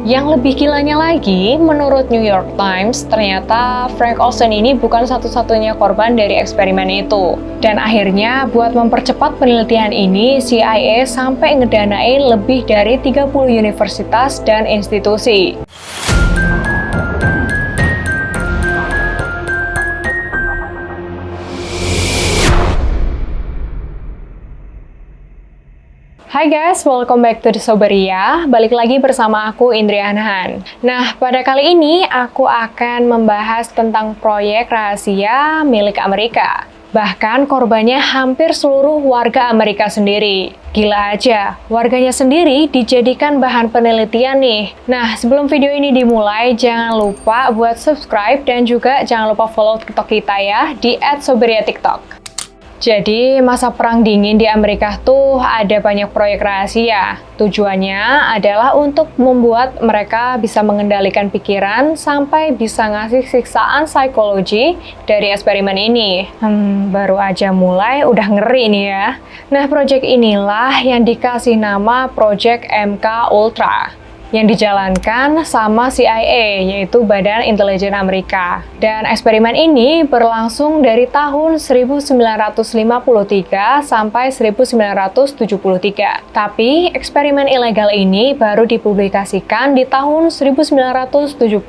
Yang lebih gilanya lagi, menurut New York Times, ternyata Frank Olsen ini bukan satu-satunya korban dari eksperimen itu. Dan akhirnya, buat mempercepat penelitian ini, CIA sampai ngedanain lebih dari 30 universitas dan institusi. Hai guys, welcome back to The Soberia. Balik lagi bersama aku Indri Anhan. Nah, pada kali ini aku akan membahas tentang proyek rahasia milik Amerika. Bahkan korbannya hampir seluruh warga Amerika sendiri. Gila aja, warganya sendiri dijadikan bahan penelitian nih. Nah, sebelum video ini dimulai, jangan lupa buat subscribe dan juga jangan lupa follow TikTok kita ya di @soberiatiktok. Jadi, masa Perang Dingin di Amerika tuh ada banyak proyek rahasia. Tujuannya adalah untuk membuat mereka bisa mengendalikan pikiran sampai bisa ngasih siksaan psikologi dari eksperimen ini. Baru aja mulai udah ngeri nih ya. Nah, proyek inilah yang dikasih nama Project MK Ultra, yang dijalankan sama CIA, yaitu Badan Intelijen Amerika. Dan eksperimen ini berlangsung dari tahun 1953 sampai 1973. Tapi eksperimen ilegal ini baru dipublikasikan di tahun 1975.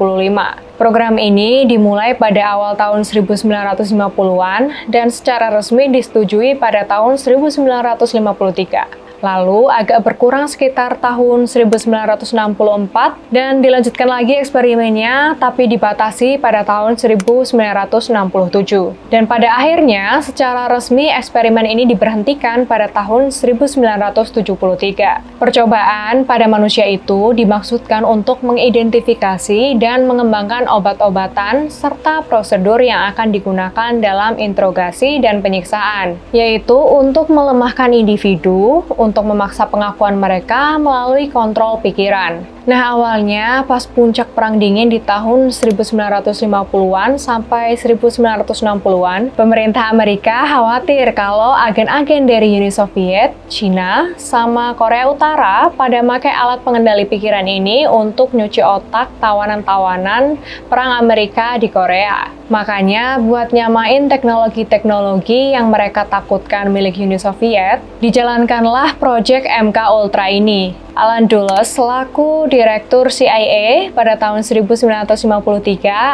Program ini dimulai pada awal tahun 1950-an dan secara resmi disetujui pada tahun 1953. Lalu agak berkurang sekitar tahun 1964 dan dilanjutkan lagi eksperimennya tapi dibatasi pada tahun 1967. Dan pada akhirnya secara resmi eksperimen ini diberhentikan pada tahun 1973. Percobaan pada manusia itu dimaksudkan untuk mengidentifikasi dan mengembangkan obat-obatan serta prosedur yang akan digunakan dalam interogasi dan penyiksaan, yaitu untuk melemahkan individu, untuk memaksa pengakuan mereka melalui kontrol pikiran. Nah, awalnya pas puncak Perang Dingin di tahun 1950-an sampai 1960-an, pemerintah Amerika khawatir kalau agen-agen dari Uni Soviet, Cina, sama Korea Utara pada pakai alat pengendali pikiran ini untuk nyuci otak tawanan-tawanan Perang Amerika di Korea. Makanya, buat nyamain teknologi-teknologi yang mereka takutkan milik Uni Soviet, dijalankanlah Project MK Ultra ini. Alan Dulles selaku Direktur CIA pada tahun 1953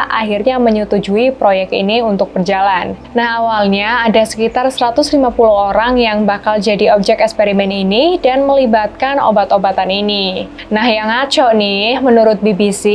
akhirnya menyetujui proyek ini untuk berjalan. Nah, awalnya ada sekitar 150 orang yang bakal jadi objek eksperimen ini dan melibatkan obat-obatan ini. Nah, yang ngaco nih, menurut BBC,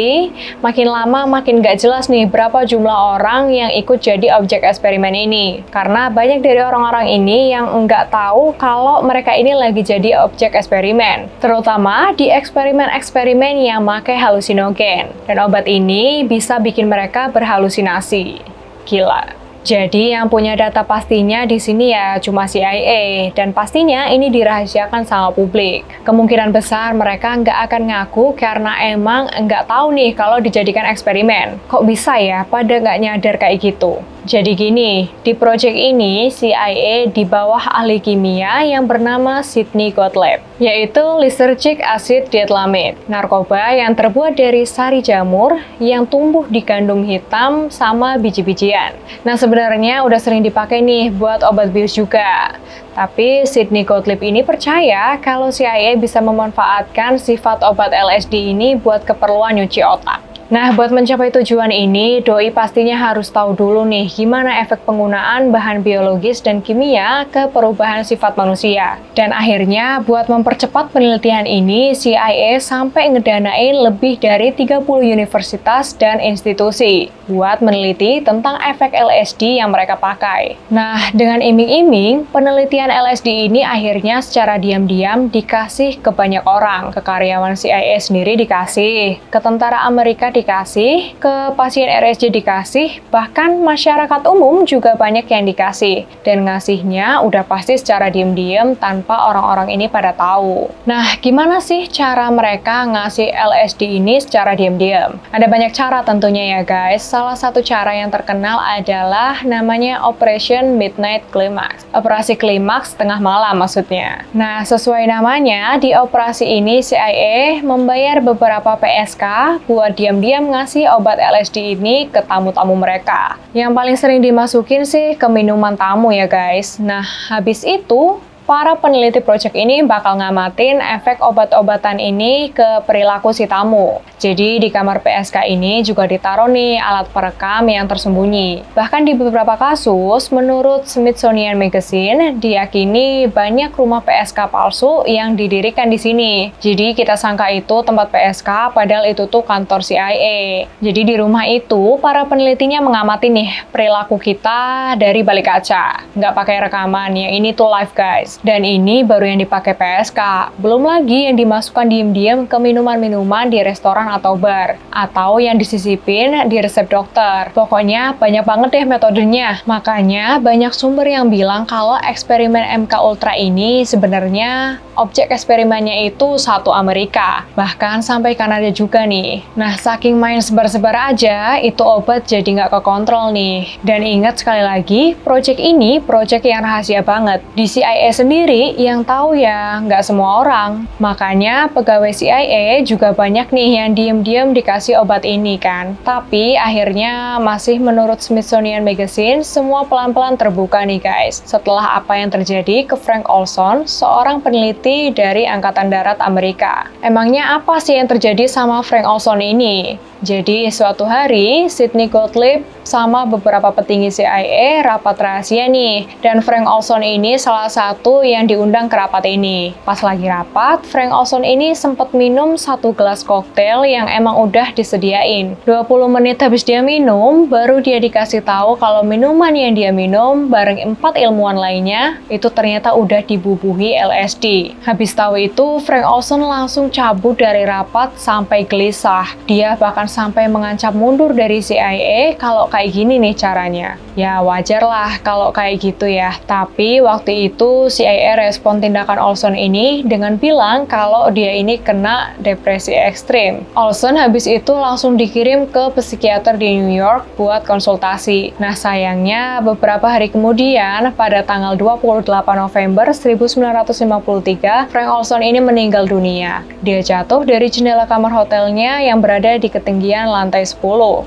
makin lama makin gak jelas nih berapa jumlah orang yang ikut jadi objek eksperimen ini. Karena banyak dari orang-orang ini yang nggak tahu kalau mereka ini lagi jadi objek eksperimen. Terutama di eksperimen-eksperimen yang pakai halusinogen. Dan obat ini bisa bikin mereka berhalusinasi. Gila. Jadi yang punya data pastinya di sini ya cuma CIA, dan pastinya ini dirahasiakan sama publik. Kemungkinan besar mereka nggak akan ngaku karena emang nggak tahu nih kalau dijadikan eksperimen. Kok bisa ya pada nggak nyadar kayak gitu? Jadi gini, di proyek ini CIA di bawah ahli kimia yang bernama Sidney Gottlieb, yaitu lysergic acid diethylamide, narkoba yang terbuat dari sari jamur yang tumbuh di gandum hitam sama biji-bijian. Nah, sebenarnya udah sering dipakai nih buat obat bius juga. Tapi Sidney Gottlieb ini percaya kalau CIA bisa memanfaatkan sifat obat LSD ini buat keperluan nyuci otak. Nah, buat mencapai tujuan ini, doi pastinya harus tahu dulu nih gimana efek penggunaan bahan biologis dan kimia ke perubahan sifat manusia. Dan akhirnya, buat mempercepat penelitian ini, CIA sampai ngedanain lebih dari 30 universitas dan institusi buat meneliti tentang efek LSD yang mereka pakai. Nah, dengan iming-iming, penelitian LSD ini akhirnya secara diam-diam dikasih ke banyak orang. Ke karyawan CIA sendiri dikasih, ke tentara Amerika dikasih, ke pasien RSJ dikasih, bahkan masyarakat umum juga banyak yang dikasih. Dan ngasihnya udah pasti secara diam-diam tanpa orang-orang ini pada tahu. Nah, gimana sih cara mereka ngasih LSD ini secara diam-diam? Ada banyak cara tentunya ya guys. Salah satu cara yang terkenal adalah namanya Operation Midnight Climax. Operasi klimaks tengah malam maksudnya. Nah, sesuai namanya, di operasi ini CIA membayar beberapa PSK buat diam-diam ngasih obat LSD ini ke tamu-tamu mereka. Yang paling sering dimasukin sih ke minuman tamu ya guys. Nah, habis itu para peneliti proyek ini bakal ngamatin efek obat-obatan ini ke perilaku si tamu. Jadi di kamar PSK ini juga ditaruh nih alat perekam yang tersembunyi. Bahkan di beberapa kasus, menurut Smithsonian Magazine, diyakini banyak rumah PSK palsu yang didirikan di sini. Jadi kita sangka itu tempat PSK, padahal itu tuh kantor CIA. Jadi di rumah itu, para penelitinya mengamati nih perilaku kita dari balik kaca. Nggak pakai rekaman, yang ini tuh live guys. Dan ini baru yang dipakai PSK. Belum lagi yang dimasukkan diam-diam ke minuman-minuman di restoran atau bar. Atau yang disisipin di resep dokter. Pokoknya banyak banget deh metodenya. Makanya banyak sumber yang bilang kalau eksperimen MK Ultra ini sebenarnya objek eksperimennya itu satu Amerika. Bahkan sampai Kanada juga nih. Nah, saking main sebar-sebar aja, itu obat jadi nggak kekontrol nih. Dan ingat sekali lagi, proyek ini proyek yang rahasia banget. Di CIA sendiri yang tahu ya nggak semua orang. Makanya pegawai CIA juga banyak nih yang diam-diam dikasih obat ini kan. Tapi akhirnya masih menurut Smithsonian Magazine semua pelan-pelan terbuka nih guys. Setelah apa yang terjadi ke Frank Olson, seorang peneliti dari Angkatan Darat Amerika. Emangnya apa sih yang terjadi sama Frank Olson ini? Jadi suatu hari Sidney Gottlieb sama beberapa petinggi CIA rapat rahasia nih. Dan Frank Olson ini salah satu yang diundang ke rapat ini. Pas lagi rapat, Frank Olson ini sempat minum satu gelas koktail yang emang udah disediain. 20 menit habis dia minum, baru dia dikasih tahu kalau minuman yang dia minum bareng 4 ilmuwan lainnya itu ternyata udah dibubuhi LSD. Habis tahu itu, Frank Olson langsung cabut dari rapat sampai gelisah. Dia bahkan sampai mengancam mundur dari CIA kalau kayak gini nih caranya. Ya wajar lah kalau kayak gitu ya. Tapi waktu itu CIA respon tindakan Olson ini dengan bilang kalau dia ini kena depresi ekstrim. Olson habis itu langsung dikirim ke psikiater di New York buat konsultasi. Nah sayangnya beberapa hari kemudian pada tanggal 28 November 1953 Frank Olson ini meninggal dunia. Dia jatuh dari jendela kamar hotelnya yang berada di ketinggian lantai 10.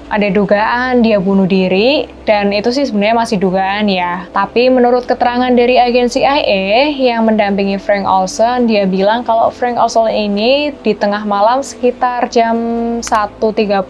Ada dugaan dia bunuh diri dan itu sih sebenarnya masih dugaan ya. Tapi menurut keterangan dari agen CIA yang mendampingi Frank Olson, dia bilang kalau Frank Olson ini di tengah malam sekitar jam 1.30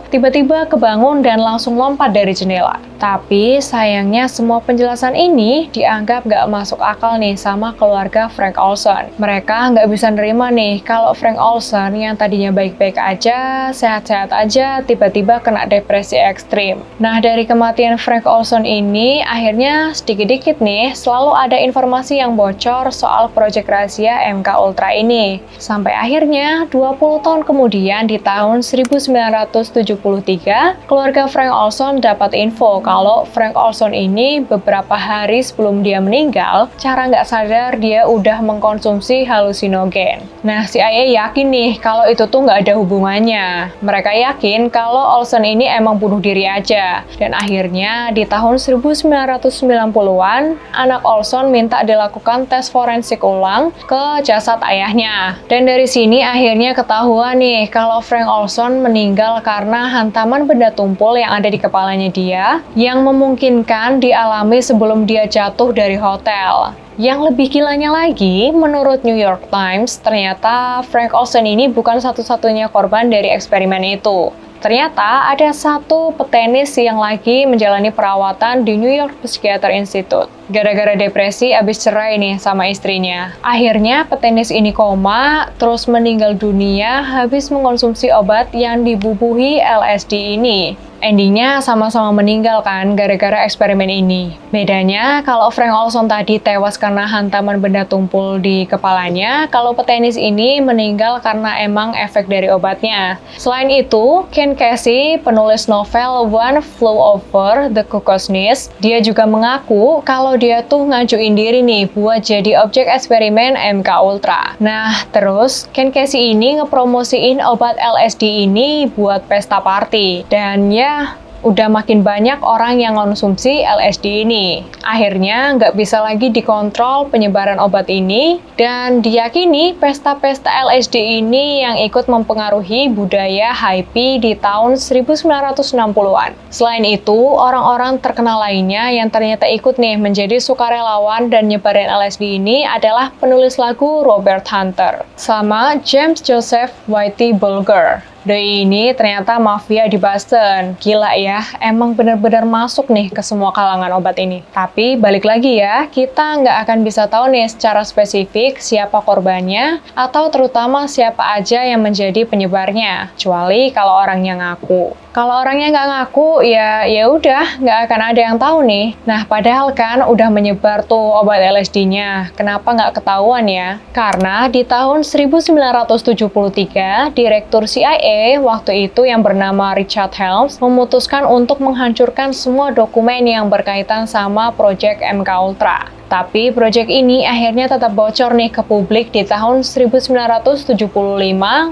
tiba-tiba kebangun dan langsung lompat dari jendela. Tapi sayangnya semua penjelasan ini dianggap nggak masuk akal nih sama keluarga Frank Olson. Mereka nggak bisa nerima nih kalau Frank Olson yang tadinya baik-baik aja, sehat-sehat aja, tiba-tiba kena depresi ekstrim. Nah dari kematian Frank Olson ini akhirnya sedikit-dikit nih selalu ada informasi yang bocor soal proyek rahasia MK Ultra ini. Sampai akhirnya 20 tahun kemudian di tahun 1973, keluarga Frank Olson dapat info kalau Frank Olson ini beberapa hari sebelum dia meninggal, cara nggak sadar dia udah mengkonsumsi halusinogen. Nah, CIA yakin nih kalau itu tuh nggak ada hubungannya. Mereka yakin kalau Olson ini emang bunuh diri aja. Dan akhirnya di tahun 1990-an, anak Olson minta dilakukan tes forensik ulang ke jasad ayahnya. Dan dari sini akhirnya ketahuan nih kalau Frank Olson meninggal karena hantaman benda tumpul yang ada di kepalanya dia yang memungkinkan dialami sebelum dia jatuh dari hotel. Yang lebih gilanya lagi, menurut New York Times, ternyata Frank Olson ini bukan satu-satunya korban dari eksperimen itu. Ternyata ada satu petenis yang lagi menjalani perawatan di New York Psychiatric Institute. Gara-gara depresi abis cerai nih sama istrinya. Akhirnya petenis ini koma, terus meninggal dunia habis mengkonsumsi obat yang dibubuhi LSD ini. Endingnya sama-sama meninggal kan gara-gara eksperimen ini. Bedanya kalau Frank Olson tadi tewas karena hantaman benda tumpul di kepalanya, kalau petenis ini meninggal karena emang efek dari obatnya. Selain itu, Ken Kesey, penulis novel One Flew Over the Cuckoo's Nest, dia juga mengaku kalau dia tuh ngajuin diri nih buat jadi objek eksperimen MK Ultra. Nah, terus Ken Kesey ini ngepromosiin obat LSD ini buat pesta party. Dan ya, udah makin banyak orang yang konsumsi LSD ini. Akhirnya nggak bisa lagi dikontrol penyebaran obat ini, dan diyakini pesta-pesta LSD ini yang ikut mempengaruhi budaya hippie di tahun 1960-an. Selain itu, orang-orang terkenal lainnya yang ternyata ikut nih menjadi sukarelawan dan nyebarin LSD ini adalah penulis lagu Robert Hunter sama James Joseph Whitey Bulger. Doi ini ternyata mafia di Boston. Gila ya, emang bener-bener masuk nih ke semua kalangan obat ini. Tapi balik lagi ya, kita nggak akan bisa tahu nih secara spesifik siapa korbannya, atau terutama siapa aja yang menjadi penyebarnya, kecuali kalau orangnya ngaku. Kalau orangnya nggak ngaku, ya udah nggak akan ada yang tahu nih. Nah, padahal kan udah menyebar tuh obat LSD-nya. Kenapa nggak ketahuan ya? Karena di tahun 1973, Direktur CIA waktu itu yang bernama Richard Helms memutuskan untuk menghancurkan semua dokumen yang berkaitan sama proyek MK Ultra. Tapi proyek ini akhirnya tetap bocor nih ke publik di tahun 1975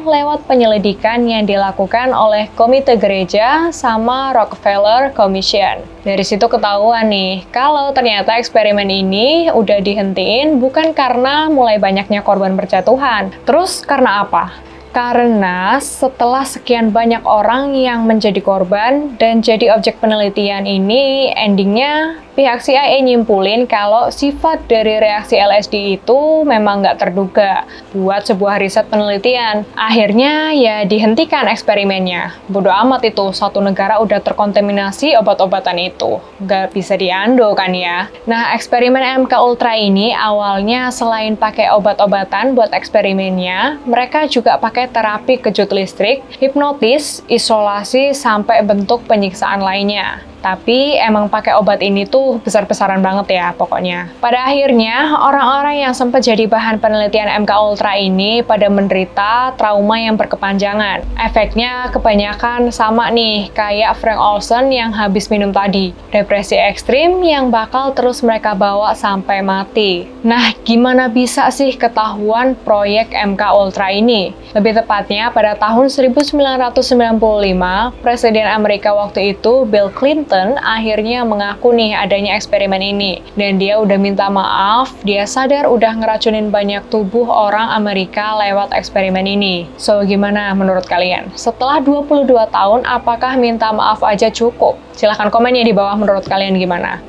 lewat penyelidikan yang dilakukan oleh Komite Gereja sama Rockefeller Commission. Dari situ ketahuan nih, kalau ternyata eksperimen ini udah dihentiin bukan karena mulai banyaknya korban berjatuhan. Terus karena apa? Karena setelah sekian banyak orang yang menjadi korban dan jadi objek penelitian ini, endingnya pihak CIA nyimpulin kalau sifat dari reaksi LSD itu memang nggak terduga buat sebuah riset penelitian. Akhirnya ya dihentikan eksperimennya. Bodo amat itu, satu negara udah terkontaminasi obat-obatan itu. Nggak bisa diando kan ya. Nah, eksperimen MK Ultra ini awalnya selain pakai obat-obatan buat eksperimennya, mereka juga pakai terapi kejut listrik, hipnotis, isolasi, sampai bentuk penyiksaan lainnya. Tapi emang pakai obat ini tuh besar-besaran banget ya pokoknya. Pada akhirnya, orang-orang yang sempat jadi bahan penelitian MK Ultra ini pada menderita trauma yang berkepanjangan. Efeknya kebanyakan sama nih, kayak Frank Olson yang habis minum tadi. Depresi ekstrim yang bakal terus mereka bawa sampai mati. Nah, gimana bisa sih ketahuan proyek MK Ultra ini? Lebih tepatnya, pada tahun 1995, Presiden Amerika waktu itu, Bill Clinton, akhirnya mengaku nih adanya eksperimen ini. Dan dia udah minta maaf, dia sadar udah ngeracunin banyak tubuh orang Amerika lewat eksperimen ini. So, gimana menurut kalian? Setelah 22 tahun, apakah minta maaf aja cukup? Silahkan komen ya di bawah menurut kalian gimana.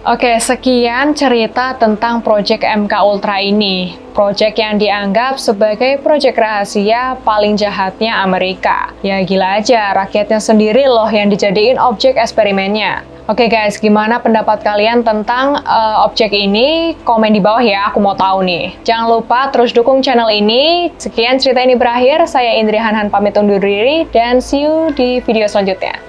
Oke, sekian cerita tentang proyek MK Ultra ini. Proyek yang dianggap sebagai proyek rahasia paling jahatnya Amerika. Ya gila aja, rakyatnya sendiri loh yang dijadiin objek eksperimennya. Oke guys, gimana pendapat kalian tentang objek ini? Komen di bawah ya, aku mau tahu nih. Jangan lupa terus dukung channel ini. Sekian cerita ini berakhir, saya Indri Hanhan pamit undur diri, dan see you di video selanjutnya.